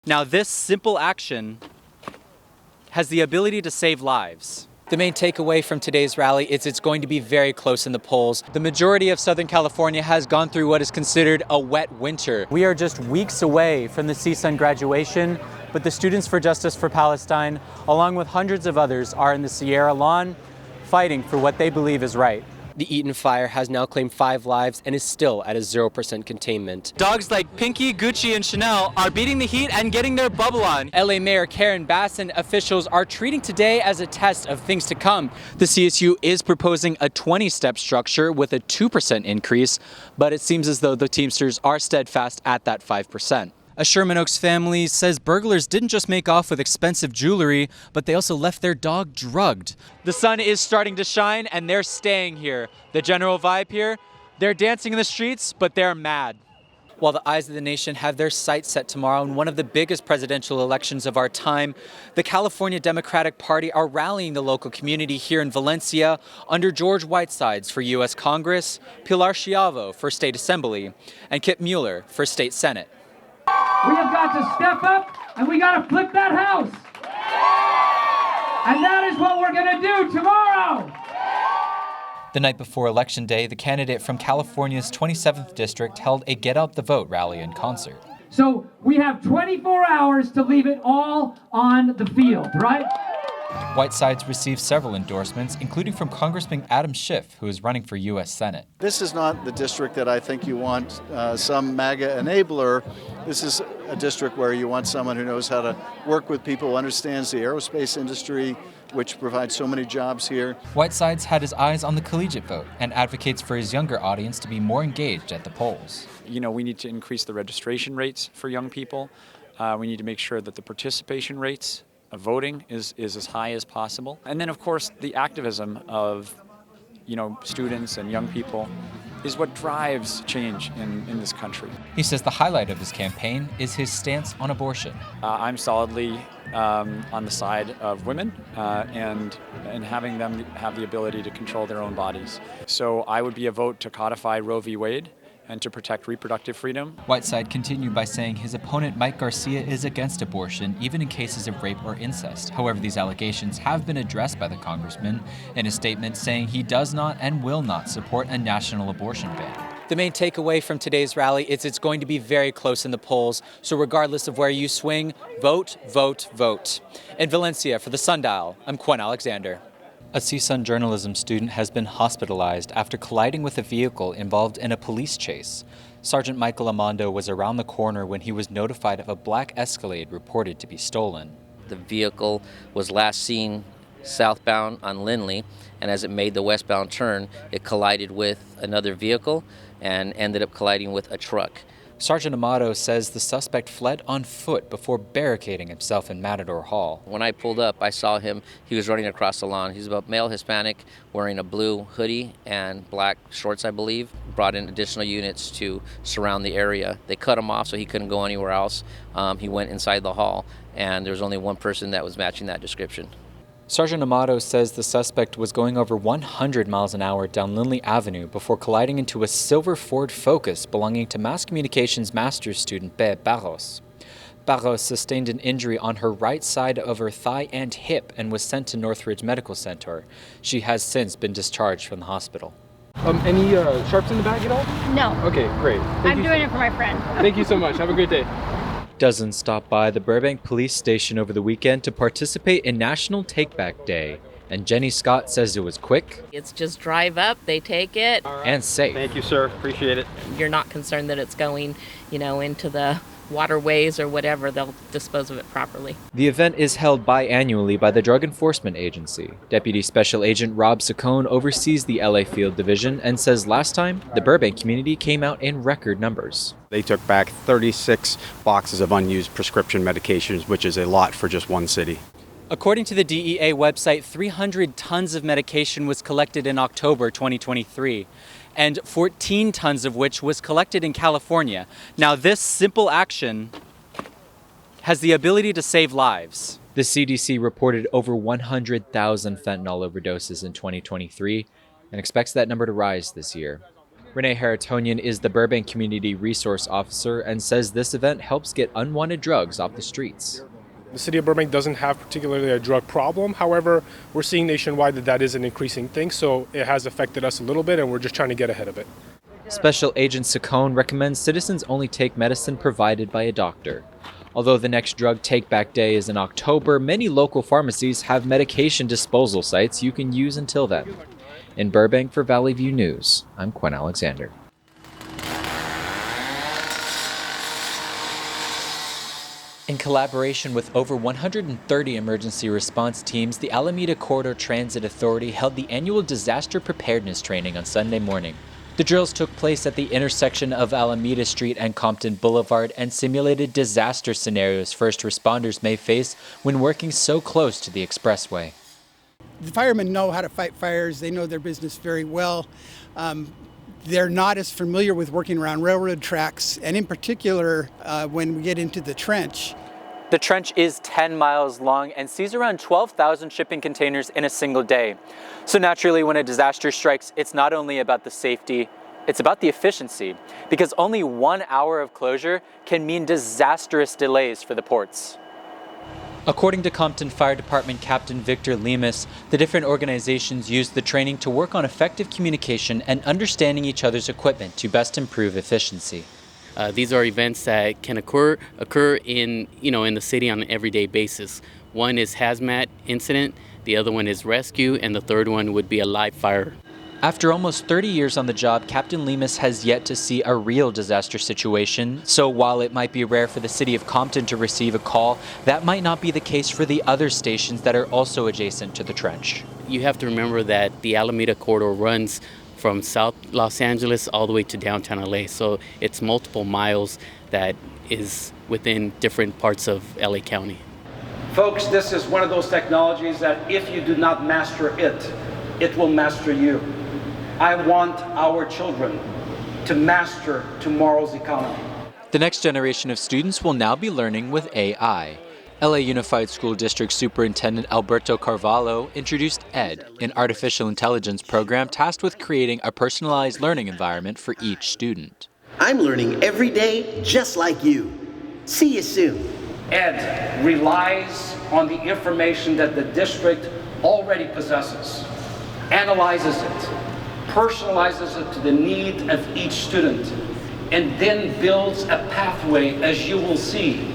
Now, this simple action has the ability to save lives. The main takeaway from today's rally is it's going to be very close in the polls. The majority of Southern California has gone through what is considered a wet winter. We are just weeks away from the CSUN graduation, but the Students for Justice for Palestine, along with hundreds of others, are in the Sierra lawn fighting for what they believe is right. The Eaton fire has now claimed 5 lives and is still at a 0% containment. Dogs like Pinky, Gucci, and Chanel are beating the heat and getting their bubble on. LA Mayor Karen Bass and officials are treating today as a test of things to come. The CSU is proposing a 20-step structure with a 2% increase, but it seems as though the Teamsters are steadfast at that 5%. A Sherman Oaks family says burglars didn't just make off with expensive jewelry, but they also left their dog drugged. The sun is starting to shine and they're staying here. The general vibe here, they're dancing in the streets, but they're mad. While the eyes of the nation have their sights set tomorrow in one of the biggest presidential elections of our time, the California Democratic Party are rallying the local community here in Valencia under George Whitesides for U.S. Congress, Pilar Schiavo for State Assembly, and Kip Mueller for State Senate. We have got to step up and we got to flip that house. And that is what we're going to do tomorrow. The night before Election Day, the candidate from California's 27th district held a Get Out the Vote rally in concert. So we have 24 hours to leave it all on the field, right? Whitesides received several endorsements, including from Congressman Adam Schiff, who is running for U.S. Senate. This is not the district that I think you want some MAGA enabler. This is a district where you want someone who knows how to work with people, who understands the aerospace industry, which provides so many jobs here. Whitesides had his eyes on the collegiate vote and advocates for his younger audience to be more engaged at the polls. You know, we need to increase the registration rates for young people. We need to make sure that the participation rates of voting is as high as possible. And then, of course, the activism of, students and young people is what drives change in this country. He says the highlight of his campaign is his stance on abortion. I'm solidly on the side of women and having them have the ability to control their own bodies. So I would be a vote to codify Roe v. Wade and to protect reproductive freedom. Whiteside continued by saying his opponent Mike Garcia is against abortion, even in cases of rape or incest. However, these allegations have been addressed by the congressman in a statement saying he does not and will not support a national abortion ban. The main takeaway from today's rally is it's going to be very close in the polls, so regardless of where you swing, vote, vote, vote. In Valencia, for the Sundial, I'm Quinn Alexander. A CSUN journalism student has been hospitalized after colliding with a vehicle involved in a police chase. Sergeant Michael Amando was around the corner when he was notified of a black Escalade reported to be stolen. The vehicle was last seen southbound on Lindley, and as it made the westbound turn, it collided with another vehicle and ended up colliding with a truck. Sergeant Amato says the suspect fled on foot before barricading himself in Matador Hall. When I pulled up, I saw him. He was running across the lawn. He's about male Hispanic, wearing a blue hoodie and black shorts, I believe. Brought in additional units to surround the area. They cut him off so he couldn't go anywhere else. He went inside the hall, and there was only one person that was matching that description. Sergeant Amato says the suspect was going over 100 miles an hour down Lindley Avenue before colliding into a silver Ford Focus belonging to mass communications master's student Be Barros. Barros sustained an injury on her right side of her thigh and hip and was sent to Northridge Medical Center. She has since been discharged from the hospital. Any sharps in the bag at all? No. Okay, great. I'm doing it for my friend. Thank you so much. Have a great day. Dozens stopped by the Burbank Police Station over the weekend to participate in National Take Back Day. And Jenny Scott says it was quick. It's just drive up, they take it. And safe. Thank you, sir. Appreciate it. You're not concerned that it's going, into the waterways or whatever. They'll dispose of it properly. The event is held biannually by the Drug Enforcement Agency. Deputy Special Agent Rob Saccone oversees the LA Field Division and says last time, the Burbank community came out in record numbers. They took back 36 boxes of unused prescription medications, which is a lot for just one city. According to the DEA website, 300 tons of medication was collected in October 2023, and 14 tons of which was collected in California. Now, this simple action has the ability to save lives. The CDC reported over 100,000 fentanyl overdoses in 2023 and expects that number to rise this year. Renee Haratonian is the Burbank Community Resource Officer and says this event helps get unwanted drugs off the streets. The city of Burbank doesn't have particularly a drug problem. However, we're seeing nationwide that is an increasing thing, so it has affected us a little bit and we're just trying to get ahead of it. Special Agent Saccone recommends citizens only take medicine provided by a doctor. Although the next drug take-back day is in October, many local pharmacies have medication disposal sites you can use until then. In Burbank for Valley View News, I'm Quinn Alexander. In collaboration with over 130 emergency response teams, the Alameda Corridor Transit Authority held the annual disaster preparedness training on Sunday morning. The drills took place at the intersection of Alameda Street and Compton Boulevard and simulated disaster scenarios first responders may face when working so close to the expressway. The firemen know how to fight fires. They know their business very well. They're not as familiar with working around railroad tracks, and in particular, when we get into the trench. The trench is 10 miles long and sees around 12,000 shipping containers in a single day. So naturally, when a disaster strikes, it's not only about the safety, it's about the efficiency, because only 1 hour of closure can mean disastrous delays for the ports. According to Compton Fire Department Captain Victor Lemus, the different organizations used the training to work on effective communication and understanding each other's equipment to best improve efficiency. These are events that can occur in the city on an everyday basis. One is hazmat incident, the other one is rescue, and the third one would be a live fire. After almost 30 years on the job, Captain Lemus has yet to see a real disaster situation. So while it might be rare for the city of Compton to receive a call, that might not be the case for the other stations that are also adjacent to the trench. You have to remember that the Alameda Corridor runs from South Los Angeles all the way to downtown LA. So it's multiple miles that is within different parts of LA County. Folks, this is one of those technologies that if you do not master it, it will master you. I want our children to master tomorrow's economy. The next generation of students will now be learning with AI. LA Unified School District Superintendent Alberto Carvalho introduced ED, an artificial intelligence program tasked with creating a personalized learning environment for each student. I'm learning every day just like you. See you soon. ED relies on the information that the district already possesses, analyzes it, personalizes it to the need of each student, and then builds a pathway, as you will see.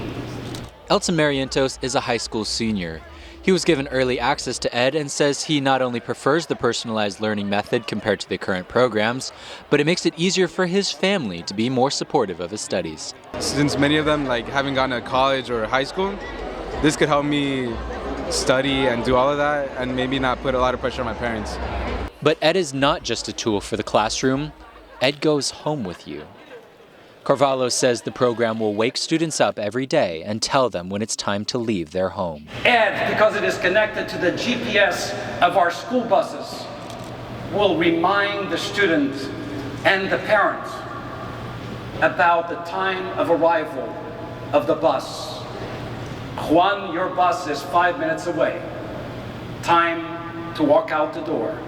Elton Marientos is a high school senior. He was given early access to ED and says he not only prefers the personalized learning method compared to the current programs, but it makes it easier for his family to be more supportive of his studies. Since many of them haven't gone to college or high school, this could help me study and do all of that and maybe not put a lot of pressure on my parents. But ED is not just a tool for the classroom. ED goes home with you. Carvalho says the program will wake students up every day and tell them when it's time to leave their home. ED, because it is connected to the GPS of our school buses, will remind the student and the parent about the time of arrival of the bus. Juan, your bus is 5 minutes away. Time to walk out the door.